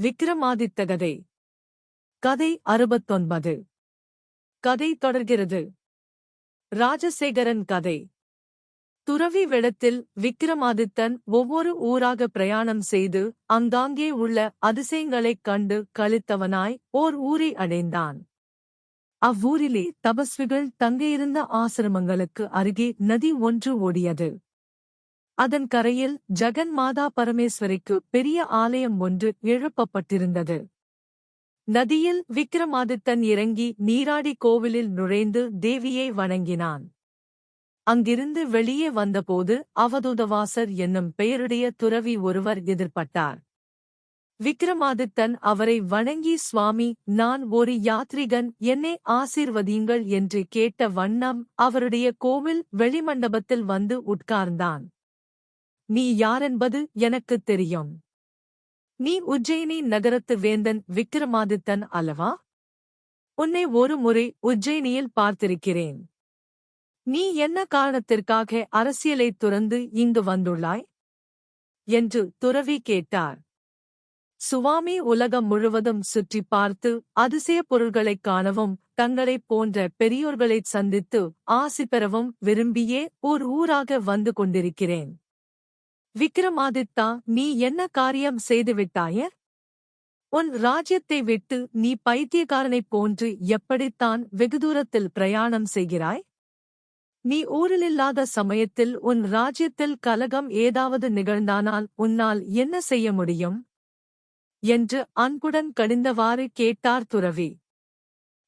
விக்ரமாதித்த கதை. கதை 69. கதை தொடர்கிறது. ராஜசேகரன் கதை. துறவி வேடத்தில் விக்ரமாதித்தன் ஒவ்வொரு ஊராக பிரயாணம் செய்து அங்காங்கே உள்ள அதிசயங்களைக் கண்டு களித்தவனாய் ஓர் ஊரை அடைந்தான். அவ்வூரிலே தபஸ்விகள் தங்கியிருந்த ஆசிரமங்களுக்கு அருகே நதி ஒன்று ஓடியது. அதன் கரையில் ஜெகன் மாதா பரமேஸ்வரிக்கு பெரிய ஆலயம் ஒன்று எழுப்பப்பட்டிருந்தது. நதியில் விக்ரமாதித்தன் இறங்கி நீராடி கோவிலில் நுழைந்து தேவியை வணங்கினான். அங்கிருந்து வெளியே வந்தபோது அவதூதவாசர் என்னும் பெயருடைய துறவி ஒருவர் எதிர்பட்டார். விக்ரமாதித்தன் அவரை வணங்கி, சுவாமி, நான் ஒரு யாத்ரிகன், என்னை ஆசீர்வதியுங்கள் என்று கேட்ட வண்ணம் அவருடைய கோவில் வெளிமண்டபத்தில் வந்து உட்கார்ந்தான். நீ யாரென்பது எனக்குத் தெரியும். நீ உஜ்ஜயினி நகரத்து வேந்தன் விக்ரமாதித்தன் அல்லவா? உன்னை ஒரு முறை உஜ்ஜயினியில் பார்த்திருக்கிறேன். நீ என்ன காரணத்திற்காக அரசியலைத் துறந்து இங்கு வந்துள்ளாய் என்று துறவி கேட்டார். சுவாமி, உலகம் முழுவதும் சுற்றிப் பார்த்து அதிசயப் பொருள்களைக் காணவும் தங்களைப் போன்ற பெரியோர்களைச் சந்தித்து ஆசி பெறவும் விரும்பியே ஓர் ஊராக வந்து கொண்டிருக்கிறேன். விக்ரமாதித்தா, நீ என்ன காரியம் செய்துவிட்டாய? உன் ராஜ்யத்தை விட்டு நீ பைத்தியக்காரனைப் போன்று எப்படித்தான் வெகு தூரத்தில் பிரயாணம் செய்கிறாய்? நீ ஊரிலில்லாத சமயத்தில் உன் ராஜ்யத்தில் கலகம் ஏதாவது நிகழ்ந்தானால் உன்னால் என்ன செய்ய முடியும் என்று அன்புடன் கடிந்தவாறு கேட்டார் துறவி.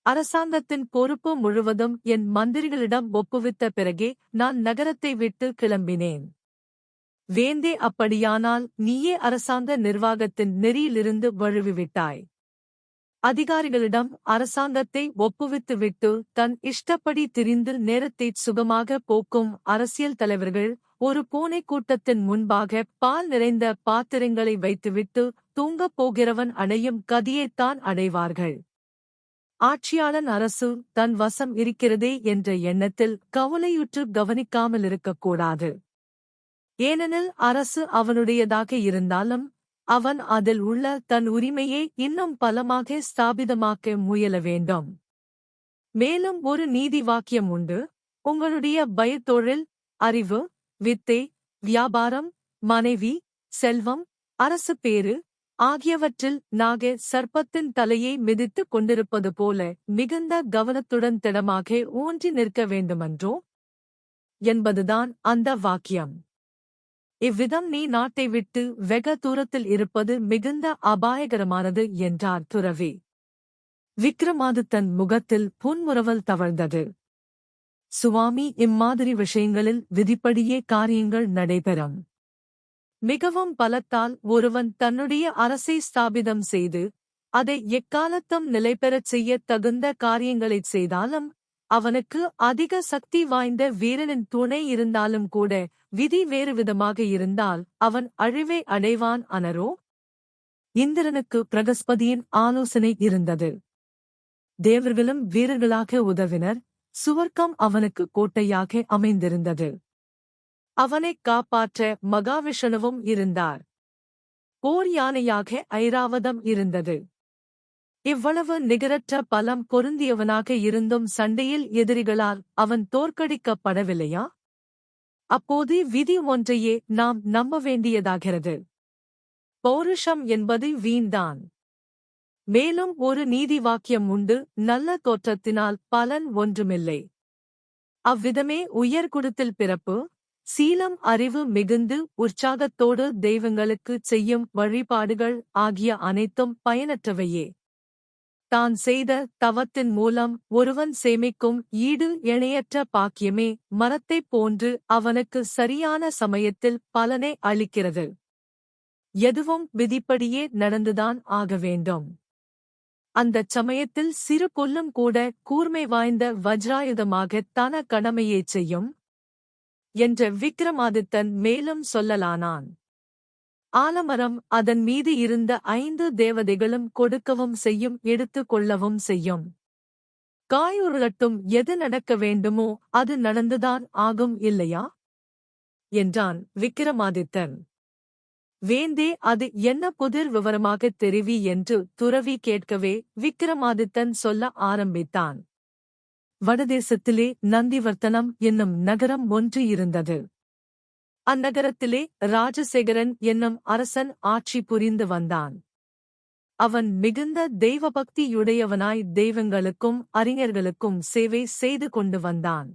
அரசாங்கத்தின் பொறுப்பு முழுவதும் என் மந்திரிகளிடம் ஒப்புவித்த பிறகே நான் நகரத்தை விட்டு கிளம்பினேன். வேந்தே, அப்படியானால் நீயே அரசாங்க நிர்வாகத்தின் நெறியிலிருந்து வழுவிவிட்டாய். அதிகாரிகளிடம் அரசாங்கத்தை ஒப்புவித்துவிட்டு தன் இஷ்டப்படி திரிந்து நேரத்தைச் சுகமாக போக்கும் அரசியல் தலைவர்கள் ஒரு பூனை கூட்டத்தின் முன்பாக பால் நிறைந்த பாத்திரங்களை வைத்துவிட்டு தூங்கப் போகிறவன் அடையும் கதியைத்தான் அடைவார்கள். ஆட்சியாளன் அரசு தன் வசம் இருக்கிறதே என்ற எண்ணத்தில் கவலையுற்று கவனிக்காமலிருக்கக்கூடாது. ஏனெனில் அரசு அவனுடையதாக இருந்தாலும் அவன் அதில் உள்ள தன் உரிமையை இன்னும் பலமாக ஸ்தாபிதமாக்க முயல வேண்டும். மேலும் ஒரு நீதி வாக்கியம் உண்டு. உங்களுடைய பயத்தொழில், அறிவு, வித்தை, வியாபாரம், மனைவி, செல்வம், அரசு பேறு ஆகியவற்றில் நாக சர்ப்பத்தின் தலையை மிதித்துக் கொண்டிருப்பது போல மிகுந்த கவனத்துடன் திடமாக ஊன்றி நிற்க வேண்டுமன்றோ என்பதுதான் அந்த வாக்கியம். இவ்விதம் நீ நாட்டை விட்டு வெகு தூரத்தில் இருப்பது மிகுந்த அபாயகரமானது என்றார் துறவி. விக்ரமாதித்தன் முகத்தில் புன்முறுவல் தவழ்ந்தது. சுவாமி, இம்மாதிரி விஷயங்களில் விதிப்படியே காரியங்கள் நடைபெறும். மிகவும் பலத்தால் ஒருவன் தன்னுடைய அரசை ஸ்தாபிதம் செய்து அதை எக்காலத்தும் நிலைபெறச் செய்ய தகுந்த காரியங்களைச் செய்தாலும் அவனுக்கு அதிக சக்தி வாய்ந்த வீரனின் துணை இருந்தாலும் கூட விதி வேறுவிதமாக இருந்தால் அவன் அழிவை அடைவான் அனரோ? இந்திரனுக்கு பிரகஸ்பதியின் ஆலோசனை இருந்தது. தேவர்களும் வீரர்களாக உதவினர். சுவர்க்கம் அவனுக்கு கோட்டையாக அமைந்திருந்தது. அவனைக் காப்பாற்ற மகாவிஷ்ணுவும் இருந்தார். போர் யானையாக ஐராவதம் இருந்தது. இவ்வளவு நிகரற்ற பலம் பொருந்தியவனாக இருந்தும் சண்டையில் எதிரிகளால் அவன் தோற்கடிக்கப்படவில்லையா? அப்போது விதி ஒன்றையே நாம் நம்ப வேண்டியதாகிறது. பௌருஷம் என்பது வீண்தான். மேலும் ஒரு நீதி வாக்கியம் உண்டு. நல்ல தோற்றத்தினால் பலன் ஒன்றுமில்லை. அவ்விதமே உயர்குலத்தில் பிறப்பு, சீலம், அறிவு மிகுந்து உற்சாகத்தோடு தெய்வங்களுக்குச் செய்யும் வழிபாடுகள் ஆகிய அனைத்தும் பயனற்றவையே. தான் செய்த தவத்தின் மூலம் ஒருவன் சேமிக்கும் ஈடு இணையற்ற பாக்கியமே மரத்தைப் போன்று அவனுக்கு சரியான சமயத்தில் பலனை அளிக்கிறது. எதுவும் விதிப்படியே நடந்துதான் ஆக வேண்டும். அந்தச் சமயத்தில் சிறு புல்லும் கூட கூர்மை வாய்ந்த வஜ்ராயுதமாக தன கடமையைச் செய்யும் என்ற விக்ரமாதித்தன் மேலும் சொல்லலானான். ஆலமரம் அதன் மீது இருந்த 5 தேவதைகளும் கொடுக்கவும் செய்யும், எடுத்துக் கொள்ளவும் செய்யும். காயுருளட்டும், எது நடக்க வேண்டுமோ அது நடந்துதான் ஆகும் இல்லையா என்றான் விக்ரமாதித்தன். வேந்தே, அது என்ன புதிர் விவரமாகத் தெரிவி என்று துறவி கேட்கவே விக்கிரமாதித்தன் சொல்ல ஆரம்பித்தான். வடதேசத்திலே நந்திவர்த்தனம் என்னும் நகரம் ஒன்று இருந்தது. அந்நகரத்திலே ராஜசேகரன் என்னும் அரசன் ஆட்சி புரிந்து வந்தான். அவன் மிகுந்த தெய்வபக்தியுடையவனாய் தெய்வங்களுக்கும் அறிஞர்களுக்கும் சேவை செய்து கொண்டு வந்தான்.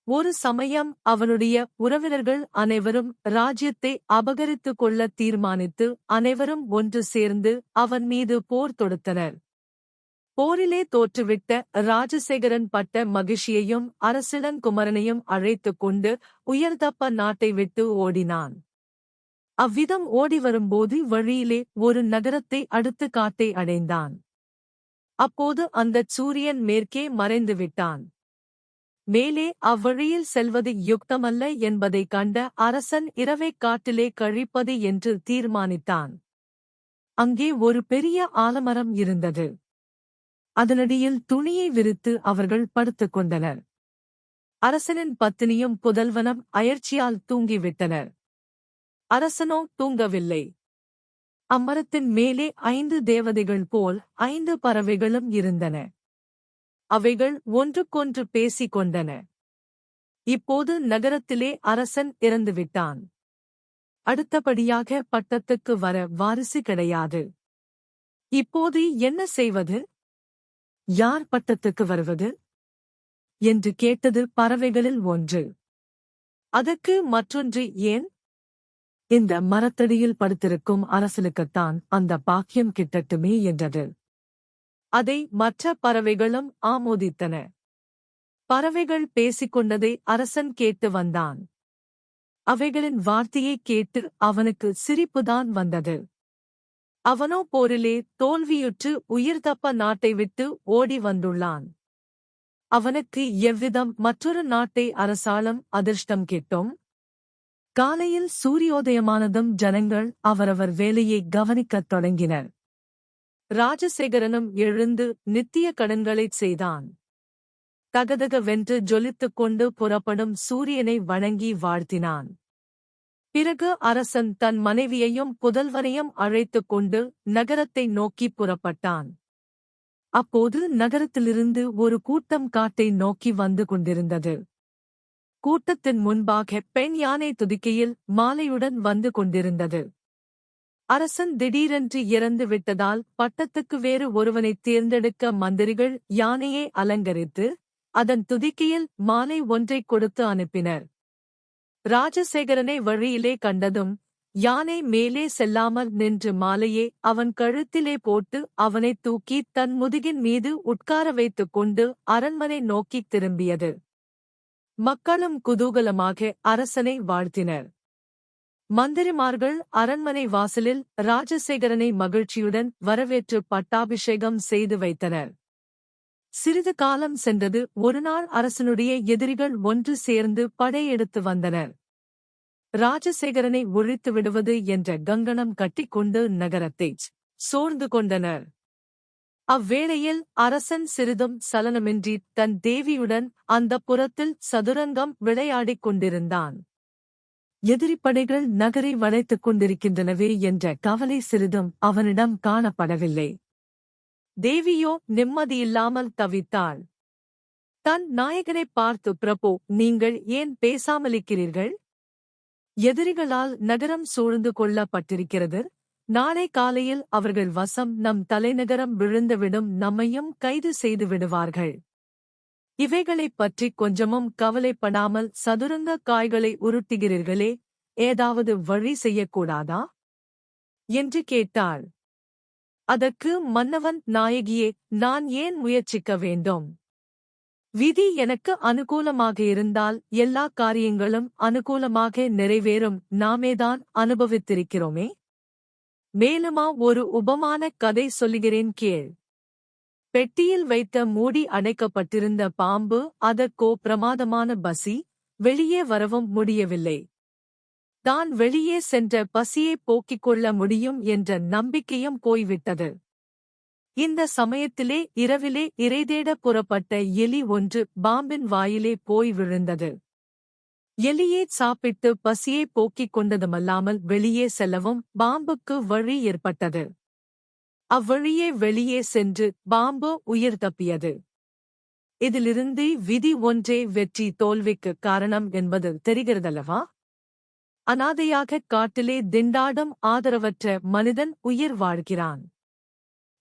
ஒரு சமயம் அவனுடைய உறவினர்கள் அனைவரும் ராஜ்யத்தை அபகரித்துக் கொள்ள தீர்மானித்து அனைவரும் ஒன்று சேர்ந்து அவன் மீது போர் தொடுத்தனர். போரிலே தோற்றுவிட்ட ராஜசேகரன் பட்ட மகிழ்ச்சியையும் அரசிளங்குமரனையும் அழைத்துக் கொண்டு உயர்தப்ப நாட்டை விட்டு ஓடினான். அவ்விதம் ஓடிவரும்போது வழியிலே ஒரு நகரத்தை அடுத்து காட்டை அடைந்தான். அப்போது அந்தச் சூரியன் மேற்கே மறைந்து விட்டான். மேலே அவ்வழியில் செல்வது யுக்தமல்ல என்பதைக் கண்ட அரசன் இரவைக் காட்டிலே கழிப்பது என்று தீர்மானித்தான். அங்கே ஒரு பெரிய ஆலமரம் இருந்தது. அதனடியில் துணியை விரித்து அவர்கள் படுத்துக் கொண்டனர். அரசனின் பத்தினியும் புதல்வனும் அயர்ச்சியால் தூங்கிவிட்டனர். அரசனோ தூங்கவில்லை. அம்மரத்தின் மேலே 5 தேவதைகள் போல் 5 பறவைகளும் இருந்தன. அவைகள் ஒன்றுக்கொன்று பேசிக் கொண்டன. இப்போது நகரத்திலே அரசன் இறந்துவிட்டான். அடுத்தபடியாக பட்டத்துக்கு வர வாரிசு கிடையாது. இப்போது என்ன செய்வது? யார் பட்டத்துக்கு வருவது என்று கேட்டது பறவைகளில் ஒன்று. அதற்கு மற்றொன்று, ஏன்? இந்த மரத்தடியில் படுத்திருக்கும் அரசனுக்குத்தான் அந்த பாக்கியம் கிட்டட்டுமே என்றது. அதை மற்ற பறவைகளும் ஆமோதித்தன. பறவைகள் பேசிக்கொண்டதை அரசன் கேட்டு வந்தான். அவைகளின் வார்த்தையைக் கேட்டு அவனுக்கு சிரிப்புதான் வந்தது. அவனோ போரிலே தோல்வியுற்று உயிர்தப்ப நாட்டை விட்டு ஓடி வந்துள்ளான். அவனுக்கு எவ்விதம் மற்றொரு நாட்டை அரசாளும் அதிர்ஷ்டம் கிட்டும்? காலையில் சூரியோதயமானதும் ஜனங்கள் அவரவர் வேலையை கவனிக்கத் தொடங்கினர். ராஜசேகரனும் எழுந்து நித்திய கடன்களைச் செய்தான். தகதகவென்று ஜொலித்துக் கொண்டு புறப்படும் சூரியனை வணங்கி வாழ்த்தினான். பிறகு அரசன் தன் மனைவியையும் புதல்வனையும் அழைத்துக் கொண்டு நகரத்தை நோக்கிப் புறப்பட்டான். அப்போது நகரத்திலிருந்து ஒரு கூட்டம் காட்டை நோக்கி வந்து கொண்டிருந்தது. கூட்டத்தின் முன்பாக பெண் யானை துதிக்கையில் மாலையுடன் வந்து கொண்டிருந்தது. அரசன் திடீரென்று இறந்து விட்டதால் பட்டத்துக்கு வேறு ஒருவனைத் தேர்ந்தெடுக்க மந்திரிகள் யானையை அலங்கரித்து அதன் துதிக்கையில் மாலை ஒன்றைக் கொடுத்து அனுப்பினர். ராஜசேகரனை வழியிலே கண்டதும் யானை மேலே செல்லாமல் நின்று மாலையே அவன் கழுத்திலே போட்டு அவனைத் தூக்கி தன் முதுகின் மீது உட்கார வைத்துக் கொண்டு அரண்மனை நோக்கித் திரும்பியது. மக்களும் குதூகலமாக அரசனை வாழ்த்தினர். மந்திரிமார்கள் அரண்மனை வாசலில் ராஜசேகரனை மகிழ்ச்சியுடன் வரவேற்று பட்டாபிஷேகம் செய்து வைத்தனர். சிறிது காலம் சென்றது. ஒருநாள் அரசனுடைய எதிரிகள் ஒன்று சேர்ந்து படையெடுத்து வந்தனர். ராஜசேகரனை ஒழித்து விடுவது என்ற கங்கணம் கட்டிக்கொண்டு நகரத்தைச் சூழ்ந்து கொண்டனர். அவ்வேளையில் அரசன் சிறிதும் சலனமின்றி தன் தேவியுடன் அந்தப் புறத்தில் சதுரங்கம் விளையாடிக் கொண்டிருந்தான். எதிரிப்படைகள் நகரை வளைத்துக் கொண்டிருக்கின்றனவே என்ற கவலை சிறிதும் அவனிடம் காணப்படவில்லை. தேவியோ நிம்மதியில்லாமல் தவித்தாள். தன் நாயகனைப் பார்த்து, பிரபு, நீங்கள் ஏன் பேசாமலிருக்கிறீர்கள்? எதிரிகளால் நகரம் சூழ்ந்து கொள்ளப்பட்டிருக்கிறது. நாளை காலையில் அவர்கள் வசம் நம் தலைநகரம் விழுந்துவிடும், நம்மையும் கைது செய்து விடுவார்கள். இவைகளைப் பற்றிக் கொஞ்சமும் கவலைப்படாமல் சதுரங்க காய்களை உருட்டுகிறீர்களே, ஏதாவது வழி செய்யக்கூடாதா என்று கேட்டாள். அதற்கு மன்னவன், நாயகியே, நான் ஏன் முயற்சிக்க வேண்டும்? விதி எனக்கு அனுகூலமாக இருந்தால் எல்லா காரியங்களும் அனுகூலமாக நிறைவேறும். நாமேதான் அனுபவித்திருக்கிறோமே. மேலுமா ஒரு உபமான கதை சொல்லுகிறேன் கேள். பெட்டியில் வைத்த மூடி அடைக்கப்பட்டிருந்த பாம்பு அதற்கோ பிரமாதமான பசி, வெளியே வரவும் முடியவில்லை. தான் வெளியே சென்ற பசியைப் போக்கிக் கொள்ள முடியும் என்ற நம்பிக்கையும் போய்விட்டது. இந்த சமயத்திலே இரவிலே இரைதேட புறப்பட்ட எலி ஒன்று பாம்பின் வாயிலே போய் விழுந்தது. எலியே சாப்பிட்டு பசியை போக்கிக் கொண்டதுமல்லாமல் வெளியே செல்லவும் பாம்புக்கு வழி ஏற்பட்டது. அவ்வழியே வெளியே சென்று பாம்பு உயிர் தப்பியது. இதிலிருந்து விதி ஒன்றே வெற்றி தோல்விக்கு காரணம் என்பது தெரிகிறதல்லவா? அனாதையாகக் காட்டிலே திண்டாடும் ஆதரவற்ற மனிதன் உயிர் வாழ்கிறான்.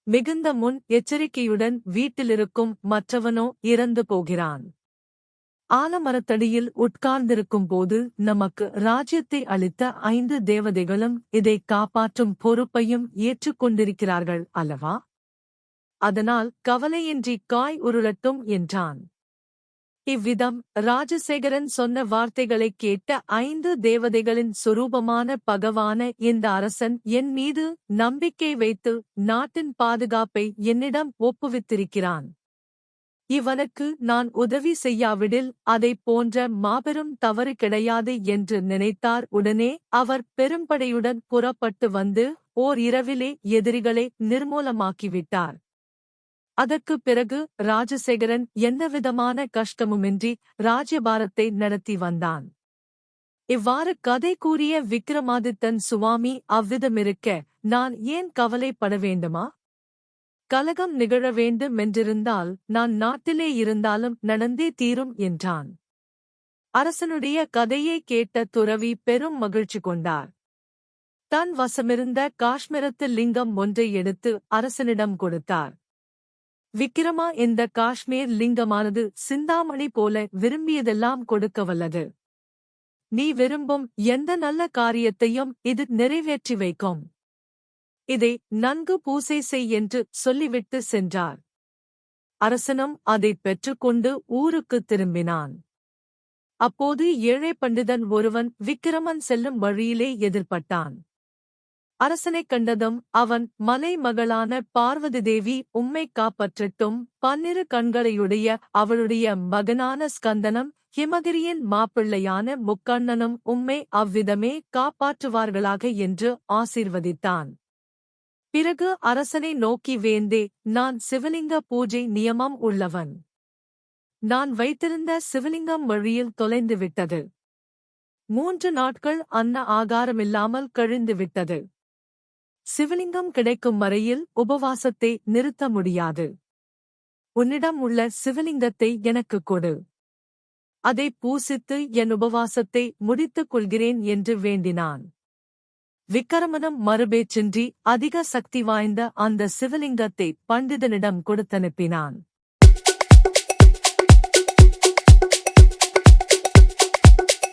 மிகுந்த முன் எச்சரிக்கையுடன் வீட்டிலிருக்கும் மற்றவனோ இறந்து போகிறான். ஆலமரத்தடியில் உட்கார்ந்திருக்கும் போது நமக்கு ராஜ்யத்தை அளித்த 5 தேவதைகளும் இதை காப்பாற்றும் பொறுப்பையும் ஏற்றுக்கொண்டிருக்கிறார்கள் அல்லவா? அதனால் கவலையின்றி காய் உருளட்டும் என்றான். இவ்விதம் ராஜசேகரன் சொன்ன வார்த்தைகளைக் கேட்ட 5 தேவதைகளின் சுரூபமான பகவான இந்த அரசன் என் மீது நம்பிக்கை வைத்து நாட்டின் பாதுகாப்பை என்னிடம் ஒப்புவித்திருக்கிறான். இவனுக்கு நான் உதவி செய்யாவிடில் அதைப் போன்ற மாபெரும் தவறு கிடையாது என்று நினைத்தார். உடனே அவர் பெரும்படையுடன் புறப்பட்டு வந்து ஓர் இரவிலே எதிரிகளை நிர்மூலமாக்கிவிட்டார். அதற்குப் பிறகு ராஜசேகரன் எந்தவிதமான கஷ்டமுமின்றி ராஜ்யபாரத்தை நடத்தி வந்தான். இவ்வாறு கதை கூறிய விக்கிரமாதித்தன் சுவாமி அவ்விதமிருக்க நான் ஏன் கவலைப்பட வேண்டுமா? கலகம் நிகழ வேண்டுமென்றிருந்தால் நான் நாட்டிலே இருந்தாலும் நடந்தே தீரும் என்றான். அரசனுடைய கதையை கேட்ட துறவி பெரும் மகிழ்ச்சி கொண்டார். தன் வசமிருந்த காஷ்மீரத்து லிங்கம் ஒன்றை எடுத்து அரசனிடம் கொடுத்தார். விக்கிரமா, இந்த காஷ்மீர் லிங்கமானது சிந்தாமணி போல விரும்பியதெல்லாம் கொடுக்க வல்லது. நீ விரும்பும் எந்த நல்ல காரியத்தையும் இது நிறைவேற்றி வைக்கும். இதை நன்கு பூசை செய் என்று சொல்லிவிட்டு சென்றார். அரசனும் அதைப் பெற்றுக்கொண்டு ஊருக்குத் திரும்பினான். அப்போது ஏழை பண்டிதன் ஒருவன் விக்கிரமன் செல்லும் வழியிலே எதிர்பட்டான். அரசனைக் கண்டதும் அவன், மலை மகளான பார்வதி தேவி உம்மைக் காப்பாற்றட்டும், 12 கண்களையுடைய அவளுடைய மகனான ஸ்கந்தனும் ஹிமகிரியின் மாப்பிள்ளையான முக்கண்ணனும் உம்மை அவ்விதமே காப்பாற்றுவார்களாக என்று ஆசீர்வதித்தான். பிறகு அரசனை நோக்கி, வேந்தே, நான் சிவலிங்க பூஜை நியமம் உள்ளவன். நான் வைத்திருந்த சிவலிங்கம் வழியில் தொலைந்து விட்டது. 3 நாட்கள் அன்ன ஆகாரமில்லாமல் கழிந்துவிட்டது. சிவலிங்கம் கிடைக்கும் வரையில் உபவாசத்தை நிறுத்த முடியாது. உன்னிடம் உள்ள சிவலிங்கத்தை எனக்குக் கொடு. அதை பூசித்து என் உபவாசத்தை முடித்துக் கொள்கிறேன் என்று வேண்டினான். விக்கிரமனும் மறுபேச்சின்றி அதிக சக்தி வாய்ந்த அந்த சிவலிங்கத்தை பண்டிதனிடம் கொடுத்தனுப்பினான்.